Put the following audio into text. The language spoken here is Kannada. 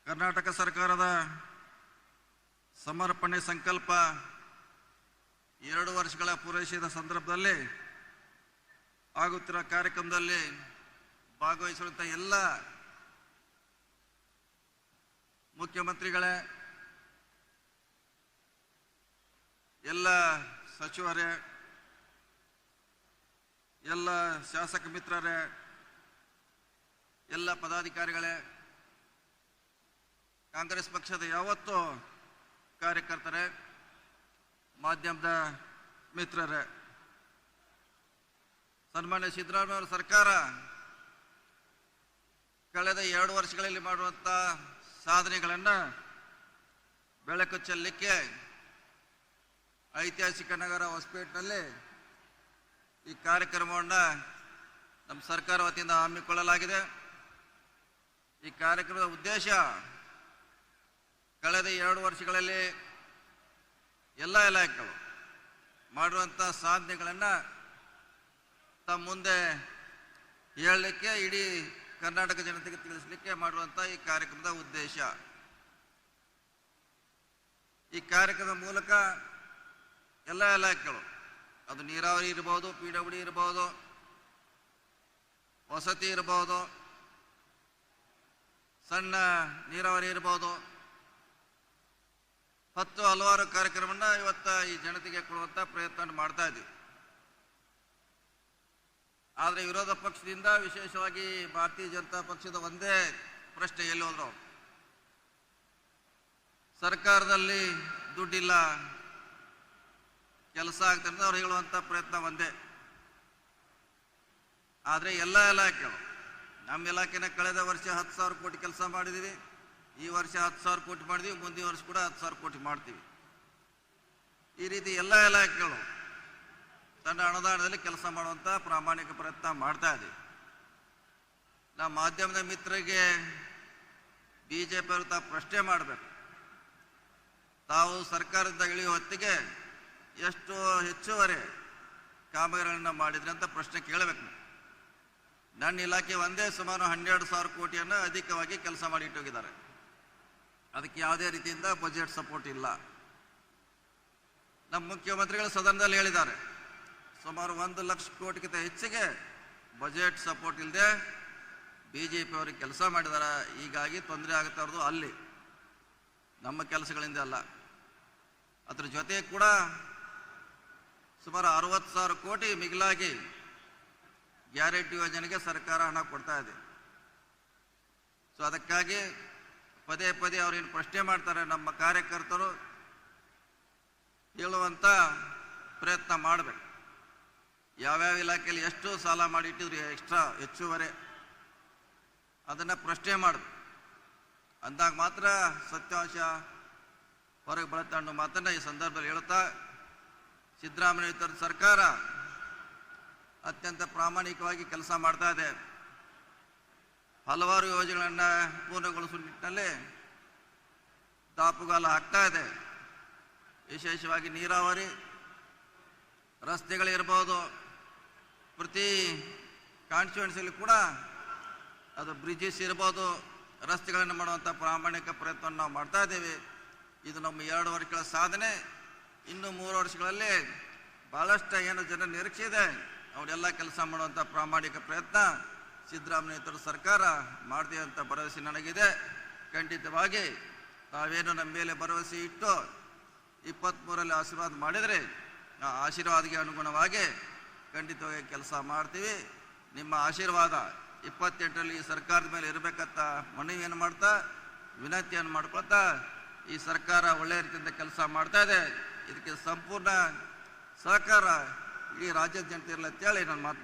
ಕರ್ನಾಟಕ ಸರ್ಕಾರದ ಸಮರ್ಪಣೆ ಸಂಕಲ್ಪ 2 ವರ್ಷಗಳ ಪೂರೈಸಿದ ಸಂದರ್ಭದಲ್ಲಿ ಆಗುತ್ತಿರುವ ಕಾರ್ಯಕ್ರಮದಲ್ಲಿ ಭಾಗವಹಿಸುವಂತ ಎಲ್ಲ ಮುಖ್ಯಮಂತ್ರಿಗಳೇ, ಎಲ್ಲ ಸಚಿವರೇ, ಎಲ್ಲ ಶಾಸಕ ಮಿತ್ರರೇ, ಎಲ್ಲ ಪದಾಧಿಕಾರಿಗಳೇ, ಕಾಂಗ್ರೆಸ್ ಪಕ್ಷದ ಯಾವತ್ತೂ ಕಾರ್ಯಕರ್ತರೇ, ಮಾಧ್ಯಮದ ಮಿತ್ರರೇ, ಸನ್ಮಾನ್ಯ ಸಿದ್ದರಾಮಯ್ಯ ಅವರ ಸರ್ಕಾರ ಕಳೆದ 2 ವರ್ಷಗಳಲ್ಲಿ ಮಾಡುವಂಥ ಸಾಧನೆಗಳನ್ನು ಬೆಳಕು ಚೆಲ್ಲಲಿಕ್ಕೆ ಐತಿಹಾಸಿಕ ನಗರ ಹೊಸಪೇಟೆನಲ್ಲಿ ಈ ಕಾರ್ಯಕ್ರಮವನ್ನು ನಮ್ಮ ಸರ್ಕಾರ ವತಿಯಿಂದ ಹಮ್ಮಿಕೊಳ್ಳಲಾಗಿದೆ. ಈ ಕಾರ್ಯಕ್ರಮದ ಉದ್ದೇಶ ಕಳೆದ 2 ವರ್ಷಗಳಲ್ಲಿ ಎಲ್ಲ ಇಲಾಖೆಗಳು ಮಾಡುವಂಥ ಸಾಧನೆಗಳನ್ನು ತಮ್ಮ ಮುಂದೆ ಹೇಳಲಿಕ್ಕೆ, ಇಡೀ ಕರ್ನಾಟಕ ಜನತೆಗೆ ತಿಳಿಸಲಿಕ್ಕೆ ಮಾಡುವಂಥ ಈ ಕಾರ್ಯಕ್ರಮದ ಉದ್ದೇಶ. ಈ ಕಾರ್ಯಕ್ರಮದ ಮೂಲಕ ಎಲ್ಲ ಇಲಾಖೆಗಳು, ಅದು ನೀರಾವರಿ ಇರ್ಬೋದು, PWD ಇರ್ಬೋದು, ವಸತಿ ಇರ್ಬೋದು, ಸಣ್ಣ ನೀರಾವರಿ ಇರ್ಬೋದು, ಹಲವಾರು ಕಾರ್ಯಕ್ರಮವನ್ನು ಇವತ್ತು ಈ ಜನತೆಗೆ ಕೊಡುವಂಥ ಪ್ರಯತ್ನ ಮಾಡ್ತಾ ಇದ್ದೀವಿ. ಆದರೆ ವಿರೋಧ ಪಕ್ಷದಿಂದ, ವಿಶೇಷವಾಗಿ ಭಾರತೀಯ ಜನತಾ ಪಕ್ಷದ ಒಂದೇ ಪ್ರಶ್ನೆ, ಎಲ್ಲಿ ಹೋದ್ರು ಸರ್ಕಾರದಲ್ಲಿ ದುಡ್ಡಿಲ್ಲ, ಕೆಲಸ ಆಗ್ತದೆ ಅವ್ರು ಹೇಳುವಂಥ ಪ್ರಯತ್ನ ಒಂದೇ. ಆದರೆ ಎಲ್ಲ ಇಲಾಖೆಗಳು, ನಮ್ಮ ಇಲಾಖೆನ ಕಳೆದ ವರ್ಷ 10,000 ಕೋಟಿ ಕೆಲಸ ಮಾಡಿದ್ದೀವಿ, ಈ ವರ್ಷ 10,000 ಕೋಟಿ ಮಾಡಿದ್ದೀವಿ, ಮುಂದಿನ ವರ್ಷ ಕೂಡ 10,000 ಕೋಟಿ ಮಾಡ್ತೀವಿ. ಈ ರೀತಿ ಎಲ್ಲ ಇಲಾಖೆಗಳು ತನ್ನ ಅನುದಾನದಲ್ಲಿ ಕೆಲಸ ಮಾಡುವಂಥ ಪ್ರಾಮಾಣಿಕ ಪ್ರಯತ್ನ ಮಾಡ್ತಾ ಇದ್ದೀವಿ. ನಮ್ಮ ಮಾಧ್ಯಮದ ಮಿತ್ರರಿಗೆ BJP ಅವರು ತಾವು ಪ್ರಶ್ನೆ ಮಾಡಬೇಕು, ತಾವು ಸರ್ಕಾರದಿಂದ ಇಳಿಯುವ ಹೊತ್ತಿಗೆ ಎಷ್ಟು ಹೆಚ್ಚುವರಿ ಕಾಮಗಾರಿಗಳನ್ನು ಮಾಡಿದ್ರಿ ಅಂತ ಪ್ರಶ್ನೆ ಕೇಳಬೇಕು. ನನ್ನ ಇಲಾಖೆ ಒಂದೇ ಸುಮಾರು 12,000 ಕೋಟಿಯನ್ನು ಅಧಿಕವಾಗಿ ಕೆಲಸ ಮಾಡಿ ಇಟ್ಟೋಗಿದ್ದಾರೆ. ಅದಕ್ಕೆ ಯಾವುದೇ ರೀತಿಯಿಂದ ಬಜೆಟ್ ಸಪೋರ್ಟ್ ಇಲ್ಲ. ನಮ್ಮ ಮುಖ್ಯಮಂತ್ರಿಗಳು ಸದನದಲ್ಲಿ ಹೇಳಿದ್ದಾರೆ, ಸುಮಾರು 1 ಲಕ್ಷ ಕೋಟಿಗಿಂತ ಹೆಚ್ಚಿಗೆ ಬಜೆಟ್ ಸಪೋರ್ಟ್ ಇಲ್ಲದೆ BJP ಅವರಿಗೆ ಕೆಲಸ ಮಾಡಿದ್ದಾರೆ. ಹೀಗಾಗಿ ತೊಂದರೆ ಆಗುತ್ತೆ ಅವ್ರದ್ದು, ಅಲ್ಲಿ ನಮ್ಮ ಕೆಲಸಗಳಿಂದ ಅಲ್ಲ. ಅದ್ರ ಜೊತೆ ಕೂಡ ಸುಮಾರು 60,000 ಕೋಟಿ ಮಿಗಿಲಾಗಿ ಗ್ಯಾರಂಟಿ ಯೋಜನೆಗೆ ಸರ್ಕಾರ ಹಣ ಕೊಡ್ತಾ ಇದೆ. ಸೊ ಅದಕ್ಕಾಗಿ ಪದೇ ಪದೇ ಅವ್ರೇನು ಪ್ರಶ್ನೆ ಮಾಡ್ತಾರೆ, ನಮ್ಮ ಕಾರ್ಯಕರ್ತರು ಹೇಳುವಂಥ ಪ್ರಯತ್ನ ಮಾಡಬೇಕು. ಯಾವ್ಯಾವ ಇಲಾಖೆಯಲ್ಲಿ ಎಷ್ಟು ಸಾಲ ಮಾಡಿಟ್ಟಿದ್ರು, ಎಕ್ಸ್ಟ್ರಾ ಹೆಚ್ಚುವರಿ, ಅದನ್ನು ಪ್ರಶ್ನೆ ಮಾಡಬೇಕು. ಅಂದಾಗ ಮಾತ್ರ ಸತ್ಯಾಂಶ ಹೊರಗೆ ಬರುತ್ತೆ ಅನ್ನೋ ಮಾತನ್ನು ಈ ಸಂದರ್ಭದಲ್ಲಿ ಹೇಳ್ತಾ, ಸಿದ್ದರಾಮಯ್ಯ ಸರ್ಕಾರ ಅತ್ಯಂತ ಪ್ರಾಮಾಣಿಕವಾಗಿ ಕೆಲಸ ಮಾಡ್ತಾ ಇದೆ. ಹಲವಾರು ಯೋಜನೆಗಳನ್ನು ಪೂರ್ಣಗೊಳಿಸುವ ನಿಟ್ಟಿನಲ್ಲಿ ದಾಪುಗಾಲ ಹಾಕ್ತಾ ಇದೆ. ವಿಶೇಷವಾಗಿ ನೀರಾವರಿ, ರಸ್ತೆಗಳಿರ್ಬೋದು, ಪ್ರತಿ ಕಾನ್ಸ್ಟಿಟ್ಯೂನ್ಸಿಯಲ್ಲಿ ಕೂಡ ಅದು ಬ್ರಿಡ್ಜಸ್ ಇರ್ಬೋದು, ರಸ್ತೆಗಳನ್ನು ಮಾಡುವಂಥ ಪ್ರಾಮಾಣಿಕ ಪ್ರಯತ್ನವನ್ನು ನಾವು ಮಾಡ್ತಾ ಇದ್ದೇವೆ. ಇದು ನಮ್ಮ 2 ವರ್ಷಗಳ ಸಾಧನೆ. ಇನ್ನು 3 ವರ್ಷಗಳಲ್ಲಿ ಭಾಳಷ್ಟು ಏನು ಜನ ನಿರೀಕ್ಷೆ ಇದೆ, ಅವರೆಲ್ಲ ಕೆಲಸ ಮಾಡುವಂಥ ಪ್ರಾಮಾಣಿಕ ಪ್ರಯತ್ನ ಸಿದ್ದರಾಮಯ್ಯ ಸರ್ಕಾರ ಮಾಡ್ತೀವಿ ಅಂತ ಭರವಸೆ ನನಗಿದೆ. ಖಂಡಿತವಾಗಿ ತಾವೇನು ನಮ್ಮ ಮೇಲೆ ಭರವಸೆ ಇಟ್ಟು 23ರಲ್ಲಿ ಆಶೀರ್ವಾದ ಮಾಡಿದರೆ, ಆ ಆಶೀರ್ವಾದಕ್ಕೆ ಅನುಗುಣವಾಗಿ ಖಂಡಿತವಾಗಿ ಕೆಲಸ ಮಾಡ್ತೀವಿ. ನಿಮ್ಮ ಆಶೀರ್ವಾದ 28ರಲ್ಲಿ ಈ ಸರ್ಕಾರದ ಮೇಲೆ ಇರಬೇಕಂತ ಮನವಿಯನ್ನು ಮಾಡ್ತಾ, ವಿನಂತಿಯನ್ನು ಮಾಡ್ಕೊಳ್ತಾ, ಈ ಸರ್ಕಾರ ಒಳ್ಳೆಯ ರೀತಿಯಿಂದ ಕೆಲಸ ಮಾಡ್ತಾ ಇದೆ. ಇದಕ್ಕೆ ಸಂಪೂರ್ಣ ಸಹಕಾರ ಈ ರಾಜ್ಯದ ಜನತೆ ಇರಲಿ ಅಂತೇಳಿ ನಾನು ಮಾತು